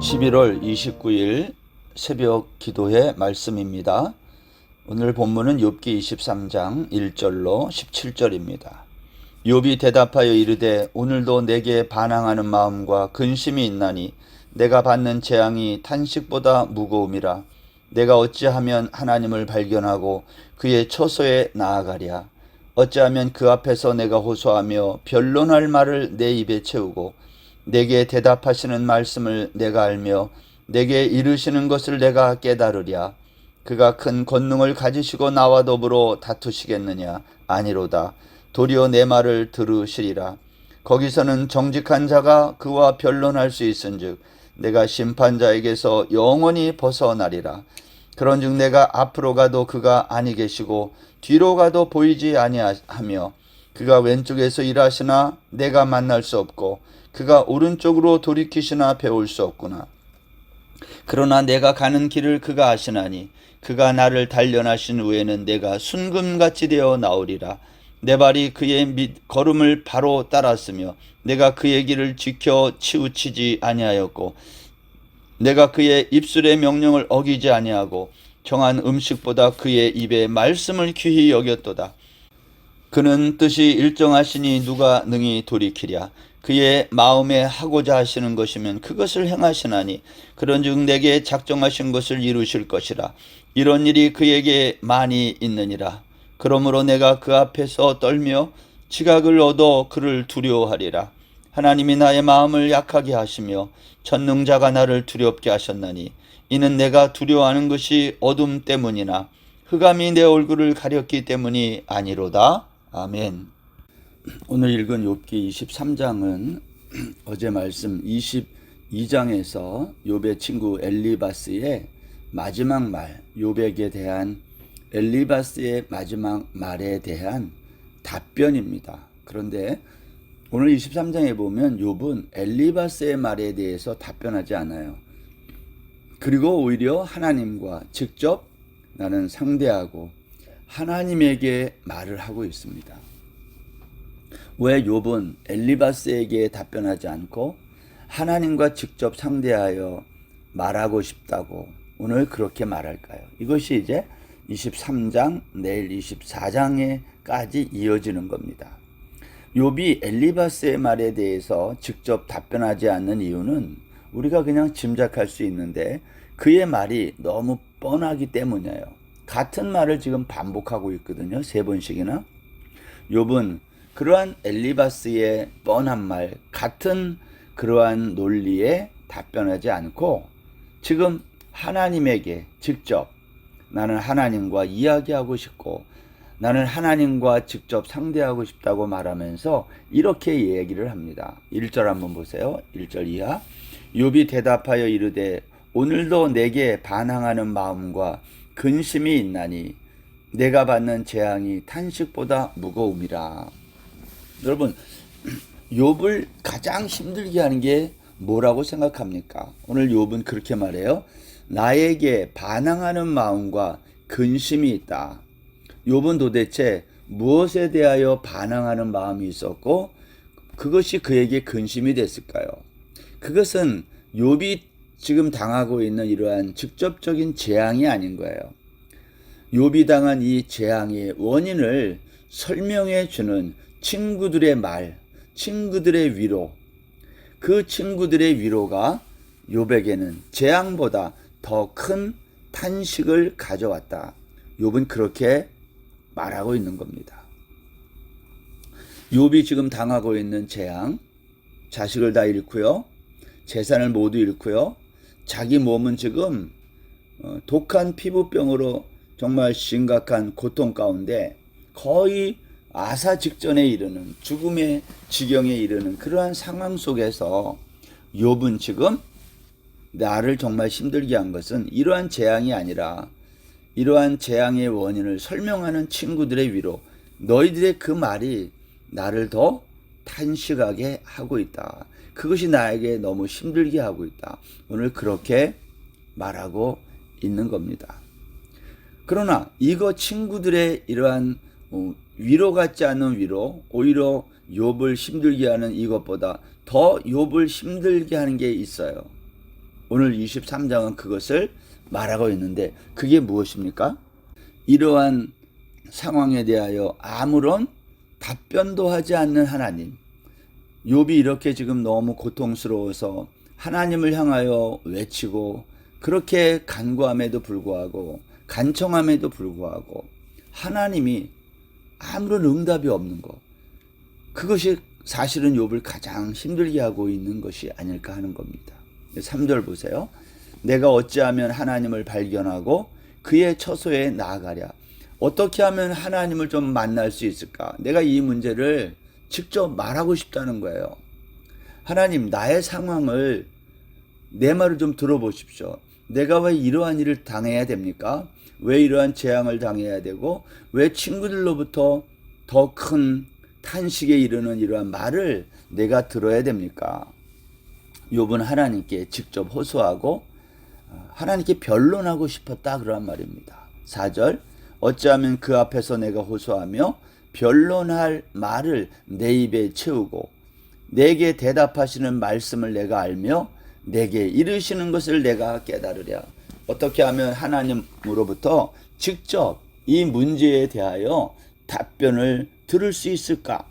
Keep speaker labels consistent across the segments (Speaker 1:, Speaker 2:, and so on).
Speaker 1: 11월 29일 새벽 기도회 말씀입니다. 오늘 본문은 욥기 23장 1절로 17절입니다. 욥이 대답하여 이르되 오늘도 내게 반항하는 마음과 근심이 있나니 내가 받는 재앙이 탄식보다 무거움이라. 내가 어찌하면 하나님을 발견하고 그의 처소에 나아가랴. 어찌하면 그 앞에서 내가 호소하며 변론할 말을 내 입에 채우고 내게 대답하시는 말씀을 내가 알며 내게 이르시는 것을 내가 깨달으랴. 그가 큰 권능을 가지시고 나와 더불어 다투시겠느냐? 아니로다. 도리어 내 말을 들으시리라. 거기서는 정직한 자가 그와 변론할 수 있은즉 내가 심판자에게서 영원히 벗어나리라. 그런즉 내가 앞으로 가도 그가 아니 계시고 뒤로 가도 보이지 아니하며 그가 왼쪽에서 일하시나 내가 만날 수 없고 그가 오른쪽으로 돌이키시나 배울 수 없구나. 그러나 내가 가는 길을 그가 아시나니 그가 나를 단련하신 후에는 내가 순금같이 되어 나오리라. 내 발이 그의 걸음을 바로 따랐으며 내가 그의 길을 지켜 치우치지 아니하였고 내가 그의 입술의 명령을 어기지 아니하고 정한 음식보다 그의 입의 말씀을 귀히 여겼도다. 그는 뜻이 일정하시니 누가 능히 돌이키랴. 그의 마음에 하고자 하시는 것이면 그것을 행하시나니 그런즉 내게 작정하신 것을 이루실 것이라. 이런 일이 그에게 많이 있느니라. 그러므로 내가 그 앞에서 떨며 지각을 얻어 그를 두려워하리라. 하나님이 나의 마음을 약하게 하시며 전능자가 나를 두렵게 하셨나니 이는 내가 두려워하는 것이 어둠 때문이나 흑암이 내 얼굴을 가렸기 때문이 아니로다. 아멘. 오늘 읽은 욥기 23장은 어제 말씀 22장에서 욥의 친구 엘리바스의 마지막 말, 욥에게 대한 엘리바스의 마지막 말에 대한 답변입니다. 그런데 오늘 23장에 보면 욥은 엘리바스의 말에 대해서 답변하지 않아요. 그리고 오히려 하나님과 직접 나는 상대하고 하나님에게 말을 하고 있습니다. 왜 욥은 엘리바스에게 답변하지 않고 하나님과 직접 상대하여 말하고 싶다고 오늘 그렇게 말할까요? 이것이 이제 23장, 내일 24장에까지 이어지는 겁니다. 욥이 엘리바스의 말에 대해서 직접 답변하지 않는 이유는 우리가 그냥 짐작할 수 있는데 그의 말이 너무 뻔하기 때문이에요. 같은 말을 지금 반복하고 있거든요. 3번씩이나. 욥은 그러한 엘리바스의 뻔한 말, 같은 그러한 논리에 답변하지 않고 지금 하나님에게 직접 나는 하나님과 이야기하고 싶고 나는 하나님과 직접 상대하고 싶다고 말하면서 이렇게 얘기를 합니다. 1절 한번 보세요. 1절 이하. 욥이 대답하여 이르되 오늘도 내게 반항하는 마음과 근심이 있나니 내가 받는 재앙이 탄식보다 무거움이라. 여러분, 욥을 가장 힘들게 하는 게 뭐라고 생각합니까? 오늘 욥은 그렇게 말해요. 나에게 반항하는 마음과 근심이 있다. 욥은 도대체 무엇에 대하여 반항하는 마음이 있었고 그것이 그에게 근심이 됐을까요? 그것은 욥이 지금 당하고 있는 이러한 직접적인 재앙이 아닌 거예요. 욥이 당한 이 재앙의 원인을 설명해 주는 친구들의 말, 친구들의 위로, 그 친구들의 위로가 욥에게는 재앙보다 더 큰 탄식을 가져왔다. 욥은 그렇게 말하고 있는 겁니다. 욥이 지금 당하고 있는 재앙, 자식을 다 잃고요, 재산을 모두 잃고요, 자기 몸은 지금 독한 피부병으로 정말 심각한 고통 가운데 거의 아사 직전에 이르는 죽음의 지경에 이르는 그러한 상황 속에서 욥은 지금 나를 정말 힘들게 한 것은 이러한 재앙이 아니라 이러한 재앙의 원인을 설명하는 친구들의 위로, 너희들의 그 말이 나를 더 탄식하게 하고 있다. 그것이 나에게 너무 힘들게 하고 있다. 오늘 그렇게 말하고 있는 겁니다. 그러나 이거 친구들의 이러한 위로 같지 않은 위로, 오히려 욥을 힘들게 하는 이것보다 더 욥을 힘들게 하는 게 있어요. 오늘 23장은 그것을 말하고 있는데 그게 무엇입니까? 이러한 상황에 대하여 아무런 답변도 하지 않는 하나님. 욥이 이렇게 지금 너무 고통스러워서 하나님을 향하여 외치고 그렇게 간구함에도 불구하고 간청함에도 불구하고 하나님이 아무런 응답이 없는 것. 그것이 사실은 욥을 가장 힘들게 하고 있는 것이 아닐까 하는 겁니다. 3절 보세요. 내가 어찌하면 하나님을 발견하고 그의 처소에 나아가랴. 어떻게 하면 하나님을 좀 만날 수 있을까? 내가 이 문제를 직접 말하고 싶다는 거예요. 하나님, 나의 상황을 내 말을 좀 들어보십시오. 내가 왜 이러한 일을 당해야 됩니까? 왜 이러한 재앙을 당해야 되고 왜 친구들로부터 더 큰 탄식에 이르는 이러한 말을 내가 들어야 됩니까? 욥은 하나님께 직접 호소하고 하나님께 변론하고 싶었다 그런 말입니다. 4절 어찌하면 그 앞에서 내가 호소하며 변론할 말을 내 입에 채우고 내게 대답하시는 말씀을 내가 알며 내게 이르시는 것을 내가 깨달으랴. 어떻게 하면 하나님으로부터 직접 이 문제에 대하여 답변을 들을 수 있을까?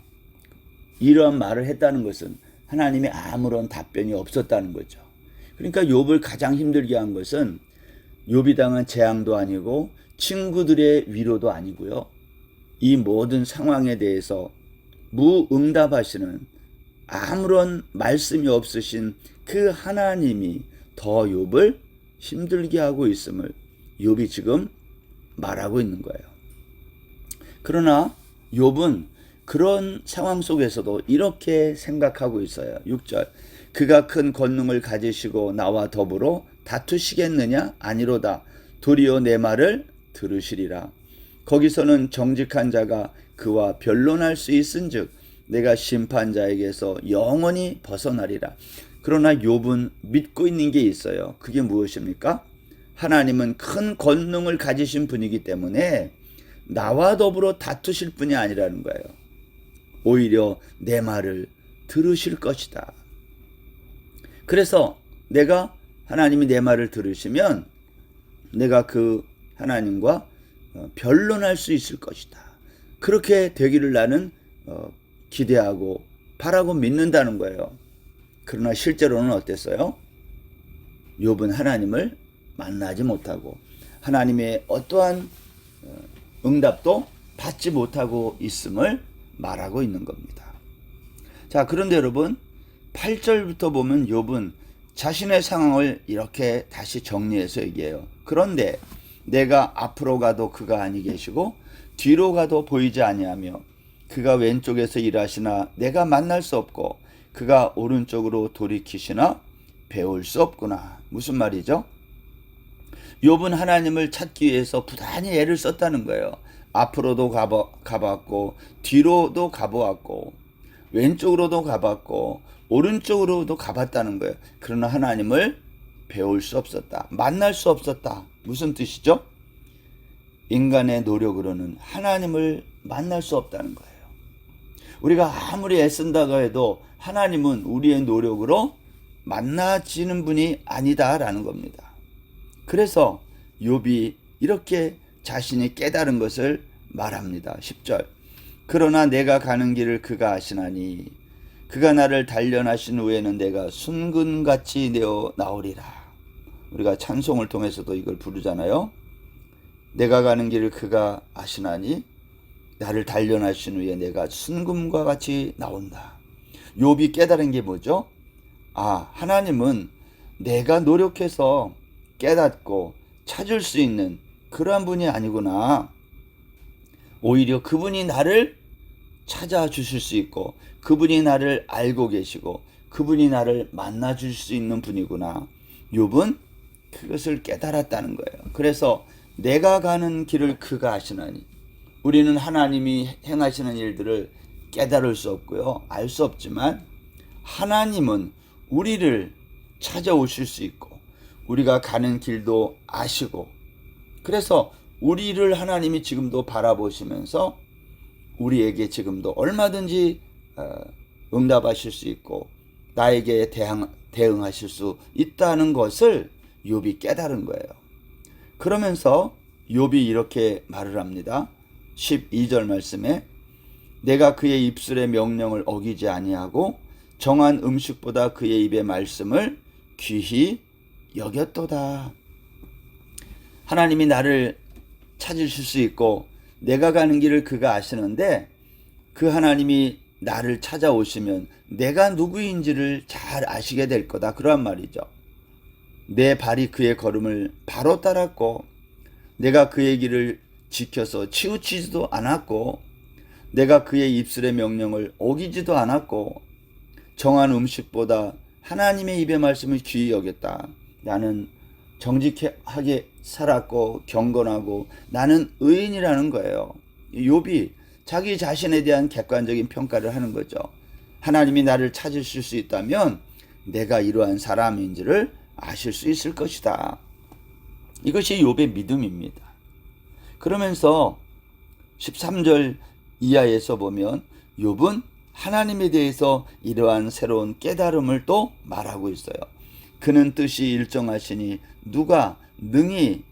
Speaker 1: 이런 말을 했다는 것은 하나님이 아무런 답변이 없었다는 거죠. 그러니까 욥을 가장 힘들게 한 것은 욥이 당한 재앙도 아니고 친구들의 위로도 아니고요. 이 모든 상황에 대해서 무응답하시는 아무런 말씀이 없으신 그 하나님이 더 욥을 힘들게 하고 있음을 욥이 지금 말하고 있는 거예요. 그러나 욥은 그런 상황 속에서도 이렇게 생각하고 있어요. 6절 그가 큰 권능을 가지시고 나와 더불어 다투시겠느냐? 아니로다. 도리어 내 말을 들으시리라. 거기서는 정직한 자가 그와 변론할 수 있은즉 내가 심판자에게서 영원히 벗어나리라. 그러나 욥은 믿고 있는 게 있어요. 그게 무엇입니까? 하나님은 큰 권능을 가지신 분이기 때문에 나와 더불어 다투실 분이 아니라는 거예요. 오히려 내 말을 들으실 것이다. 그래서 내가 하나님이 내 말을 들으시면 내가 그 하나님과 변론할 수 있을 것이다. 그렇게 되기를 나는 기대하고 바라고 믿는다는 거예요. 그러나 실제로는 어땠어요? 욥은 하나님을 만나지 못하고 하나님의 어떠한 응답도 받지 못하고 있음을 말하고 있는 겁니다. 자, 그런데 여러분 8절부터 보면 욥은 자신의 상황을 이렇게 다시 정리해서 얘기해요. 그런데 내가 앞으로 가도 그가 아니 계시고 뒤로 가도 보이지 아니하며 그가 왼쪽에서 일하시나 내가 만날 수 없고 그가 오른쪽으로 돌이키시나 배울 수 없구나. 무슨 말이죠? 욥은 하나님을 찾기 위해서 부단히 애를 썼다는 거예요. 앞으로도 가봤고 뒤로도 가보았고 왼쪽으로도 가봤고 오른쪽으로도 가봤다는 거예요. 그러나 하나님을 배울 수 없었다. 만날 수 없었다. 무슨 뜻이죠? 인간의 노력으로는 하나님을 만날 수 없다는 거예요. 우리가 아무리 애쓴다고 해도 하나님은 우리의 노력으로 만나지는 분이 아니다라는 겁니다. 그래서 욥이 이렇게 자신이 깨달은 것을 말합니다. 10절 그러나 내가 가는 길을 그가 아시나니 그가 나를 단련하신 후에는 내가 순금같이 내어 나오리라. 우리가 찬송을 통해서도 이걸 부르잖아요. 내가 가는 길을 그가 아시나니 나를 단련하신 후에 내가 순금과 같이 나온다. 욥이 깨달은 게 뭐죠? 아, 하나님은 내가 노력해서 깨닫고 찾을 수 있는 그러한 분이 아니구나. 오히려 그분이 나를 찾아주실 수 있고 그분이 나를 알고 계시고 그분이 나를 만나줄 수 있는 분이구나. 욥은 그것을 깨달았다는 거예요. 그래서 내가 가는 길을 그가 아시나니 우리는 하나님이 행하시는 일들을 깨달을 수 없고요. 알 수 없지만 하나님은 우리를 찾아오실 수 있고 우리가 가는 길도 아시고 그래서 우리를 하나님이 지금도 바라보시면서 우리에게 지금도 얼마든지 응답하실 수 있고 나에게 대응하실 수 있다는 것을 욥이 깨달은 거예요. 그러면서 욥이 이렇게 말을 합니다. 12절 말씀에 내가 그의 입술의 명령을 어기지 아니하고 정한 음식보다 그의 입의 말씀을 귀히 여겼도다. 하나님이 나를 찾으실 수 있고 내가 가는 길을 그가 아시는데 그 하나님이 나를 찾아오시면 내가 누구인지를 잘 아시게 될 거다. 그러한 말이죠. 내 발이 그의 걸음을 바로 따랐고 내가 그의 길을 지켜서 치우치지도 않았고 내가 그의 입술의 명령을 어기지도 않았고 정한 음식보다 하나님의 입의 말씀을 귀히 여겼다. 나는 정직하게 살았고 경건하고 나는 의인이라는 거예요. 욥이 자기 자신에 대한 객관적인 평가를 하는 거죠. 하나님이 나를 찾으실 수 있다면 내가 이러한 사람인지를 아실 수 있을 것이다. 이것이 욥의 믿음입니다. 그러면서 13절 이하에서 보면 욥은 하나님에 대해서 이러한 새로운 깨달음을 또 말하고 있어요. 그는 뜻이 일정하시니 누가 능히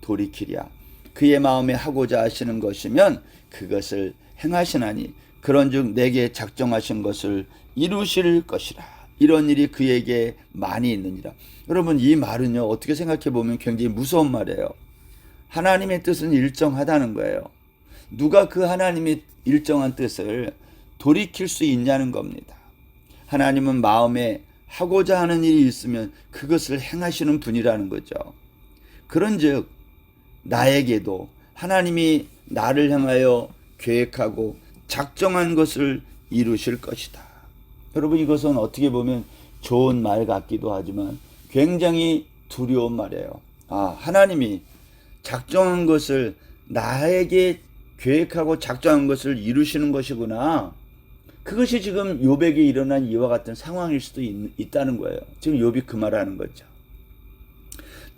Speaker 1: 돌이키랴. 그의 마음에 하고자 하시는 것이면 그것을 행하시나니 그런즉 내게 작정하신 것을 이루실 것이라. 이런 일이 그에게 많이 있느니라. 여러분, 이 말은요, 어떻게 생각해 보면 굉장히 무서운 말이에요. 하나님의 뜻은 일정하다는 거예요. 누가 그 하나님의 일정한 뜻을 돌이킬 수 있냐는 겁니다. 하나님은 마음에 하고자 하는 일이 있으면 그것을 행하시는 분이라는 거죠. 그런즉 나에게도 하나님이 나를 향하여 계획하고 작정한 것을 이루실 것이다. 여러분, 이것은 어떻게 보면 좋은 말 같기도 하지만 굉장히 두려운 말이에요. 하나님이 작정한 것을 나에게 계획하고 작정한 것을 이루시는 것이구나. 그것이 지금 욥에게 일어난 이와 같은 상황일 수도 있다는 거예요. 지금 욥이 그 말하는 거죠.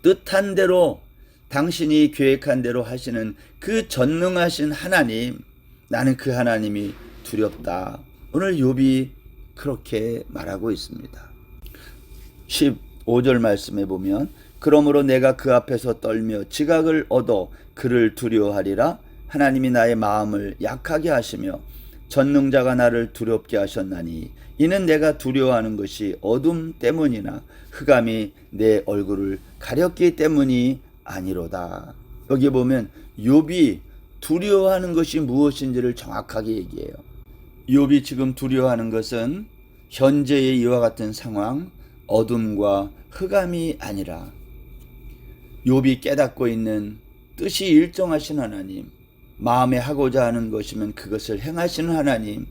Speaker 1: 뜻한 대로 당신이 계획한 대로 하시는 그 전능하신 하나님, 나는 그 하나님이 두렵다. 오늘 욥이 그렇게 말하고 있습니다. 15절 말씀에 보면 그러므로 내가 그 앞에서 떨며 지각을 얻어 그를 두려워하리라. 하나님이 나의 마음을 약하게 하시며 전능자가 나를 두렵게 하셨나니 이는 내가 두려워하는 것이 어둠 때문이나 흑암이 내 얼굴을 가렸기 때문이 아니로다. 여기 보면 욥이 두려워하는 것이 무엇인지를 정확하게 얘기해요. 욥이 지금 두려워하는 것은 현재의 이와 같은 상황, 어둠과 흑암이 아니라 욥이 깨닫고 있는 뜻이 일정하신 하나님, 마음에 하고자 하는 것이면 그것을 행하시는 하나님,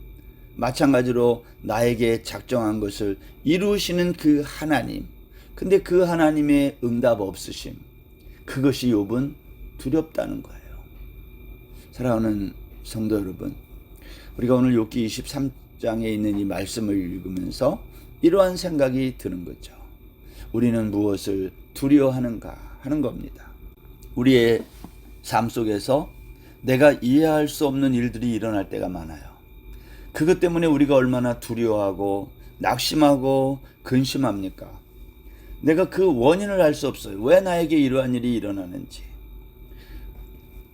Speaker 1: 마찬가지로 나에게 작정한 것을 이루시는 그 하나님, 근데 그 하나님의 응답 없으심, 그것이 욥은 두렵다는 거예요. 사랑하는 성도 여러분, 우리가 오늘 욥기 23장에 있는 이 말씀을 읽으면서 이러한 생각이 드는 거죠. 우리는 무엇을 두려워하는가 하는 겁니다. 우리의 삶 속에서 내가 이해할 수 없는 일들이 일어날 때가 많아요. 그것 때문에 우리가 얼마나 두려워하고 낙심하고 근심합니까? 내가 그 원인을 알 수 없어요. 왜 나에게 이러한 일이 일어나는지.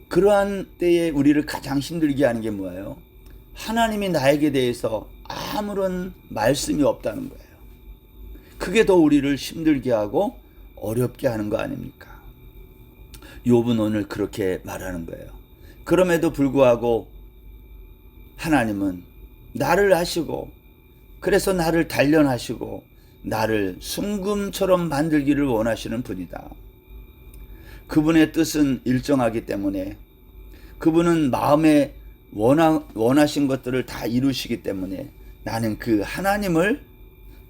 Speaker 1: 그러한 때에 우리를 가장 힘들게 하는 게 뭐예요? 하나님이 나에게 대해서 아무런 말씀이 없다는 거예요. 그게 더 우리를 힘들게 하고 어렵게 하는 거 아닙니까? 욥은 오늘 그렇게 말하는 거예요. 그럼에도 불구하고 하나님은 나를 아시고 그래서 나를 단련하시고 나를 순금처럼 만들기를 원하시는 분이다. 그분의 뜻은 일정하기 때문에 그분은 마음에 원하신 것들을 다 이루시기 때문에 나는 그 하나님을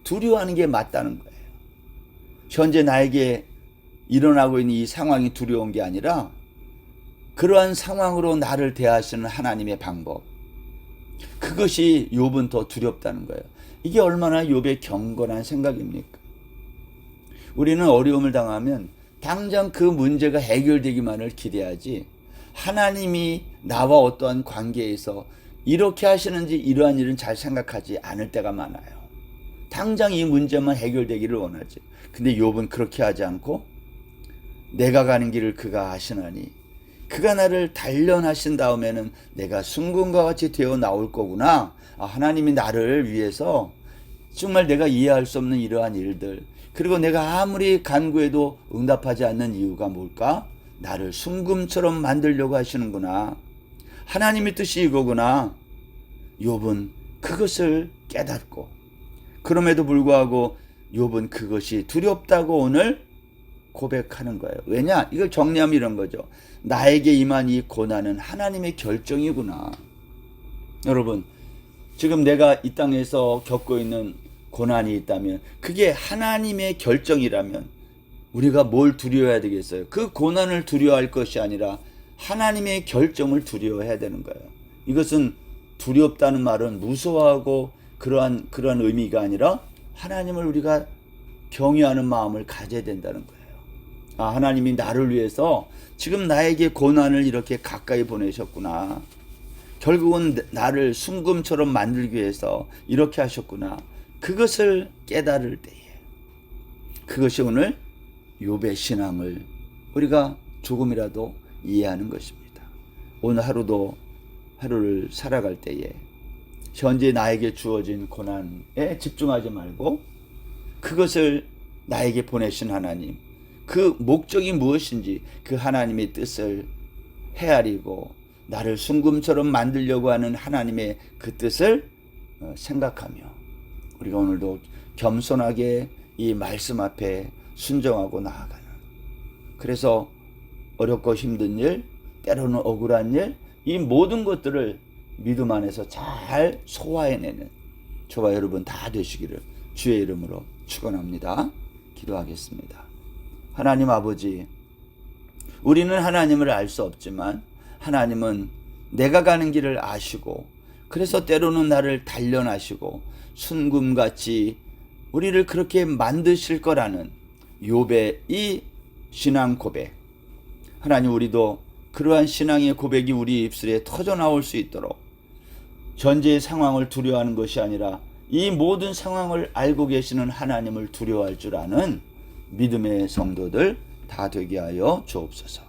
Speaker 1: 두려워하는 게 맞다는 거예요. 현재 나에게 일어나고 있는 이 상황이 두려운 게 아니라 그러한 상황으로 나를 대하시는 하나님의 방법, 그것이 욥은 더 두렵다는 거예요. 이게 얼마나 욥의 경건한 생각입니까? 우리는 어려움을 당하면 당장 그 문제가 해결되기만을 기대하지 하나님이 나와 어떠한 관계에서 이렇게 하시는지 이러한 일은 잘 생각하지 않을 때가 많아요. 당장 이 문제만 해결되기를 원하지. 근데 욥은 그렇게 하지 않고 내가 가는 길을 그가 아시나니 그가 나를 단련하신 다음에는 내가 순금과 같이 되어 나올 거구나. 하나님이 나를 위해서 정말 내가 이해할 수 없는 이러한 일들, 그리고 내가 아무리 간구해도 응답하지 않는 이유가 뭘까? 나를 순금처럼 만들려고 하시는구나. 하나님의 뜻이 이거구나. 욥은 그것을 깨닫고, 그럼에도 불구하고 욥은 그것이 두렵다고 오늘 고백하는 거예요. 왜냐? 이걸 정리하면 이런 거죠. 나에게 임한 이 고난은 하나님의 결정이구나. 여러분, 지금 내가 이 땅에서 겪고 있는 고난이 있다면, 그게 하나님의 결정이라면 우리가 뭘 두려워해야 되겠어요? 그 고난을 두려워할 것이 아니라 하나님의 결정을 두려워해야 되는 거예요. 이것은 두렵다는 말은 무서워하고 그러한 의미가 아니라 하나님을 우리가 경외하는 마음을 가져야 된다는 거예요. 하나님이 나를 위해서 지금 나에게 고난을 이렇게 가까이 보내셨구나. 결국은 나를 순금처럼 만들기 위해서 이렇게 하셨구나. 그것을 깨달을 때에, 그것이 오늘 욥의 신앙을 우리가 조금이라도 이해하는 것입니다. 오늘 하루를 살아갈 때에 현재 나에게 주어진 고난에 집중하지 말고 그것을 나에게 보내신 하나님, 그 목적이 무엇인지 그 하나님의 뜻을 헤아리고 나를 순금처럼 만들려고 하는 하나님의 그 뜻을 생각하며 우리가 오늘도 겸손하게 이 말씀 앞에 순종하고 나아가는, 그래서 어렵고 힘든 일, 때로는 억울한 일, 이 모든 것들을 믿음 안에서 잘 소화해내는 저와 여러분 다 되시기를 주의 이름으로 축원합니다. 기도하겠습니다. 하나님 아버지, 우리는 하나님을 알 수 없지만 하나님은 내가 가는 길을 아시고, 그래서 때로는 나를 단련하시고 순금같이 우리를 그렇게 만드실 거라는 욥의 이 신앙 고백, 하나님 우리도 그러한 신앙의 고백이 우리 입술에 터져 나올 수 있도록 현재의 상황을 두려워하는 것이 아니라 이 모든 상황을 알고 계시는 하나님을 두려워할 줄 아는 믿음의 성도들 다 되게 하여 주옵소서.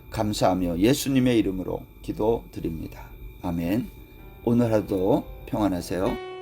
Speaker 1: 감사하며 예수님의 이름으로 기도드립니다. 아멘. 오늘 하루도 평안하세요.